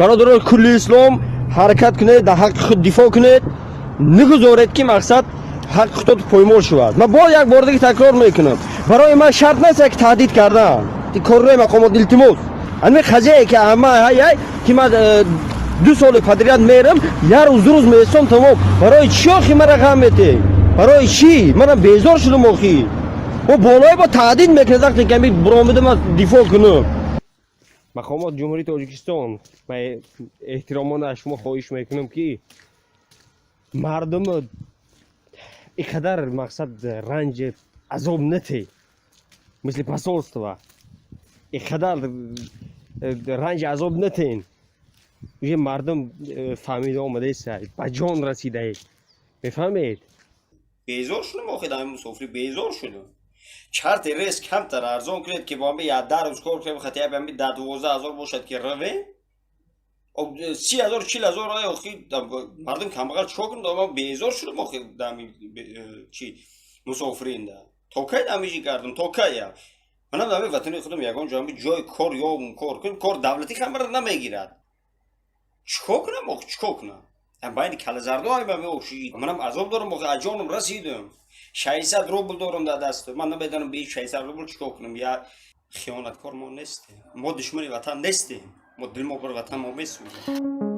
برادران کل اسلام حرکت کنید در حق خود دفاع کنید نگذارید که مقصد حق خود پایمال شود. من با یک بار دیگه تکرار میکنم برای من شرط نیست که تهدید کردن کار مقامات التماس همین قضیه که همه که من 2 سال پدریت میرم یه روز 2 روز میستم تمام برای چی آخی من رقم میته برای چی من بیزار شدم آخی و بالای با تهدید میکنه وقتی که برآمده من دفاع کنم. مقامات جمهوری تاجیکستان من احترامانه از شما خواهش میکنم که مردم اینقدر مقصد رنج عذاب نته مثل پاسولستوا اینقدر رنج عذاب نتین یه مردم فهمیده آمده است به جان رسیده ای میفهمید؟ بیزار شدم آخه دائم مسافری بیزار شدم چرت ریسک کمتر ارزان کنید که با هم 10 روز کار کنیم خاطر به هم 10-12 هزار باشد که روه او 30,000-40,000 آیا آخی مردم کمبغل چیکار کنند ما بیزار شدم آخه دائم چی مسافرین ده تا کی دامیجی کردم تا کی منم دائم وطن خودم یگان جای کار یا اون کار کنم کار دولتی خبر نمیگیرد چیکار کنم آخه چیکار کنم ام باید کله زرد های به اوشی منم عذاب دارم آخه اجانم رسیدم 600 روبل دارم در دست من نمیدونم به 600 روبل چیکار کنم یا خیانتکار ما نیستیم ما دشمن وطن نیستیم ما دل ما بر وطن ما میسوزیم.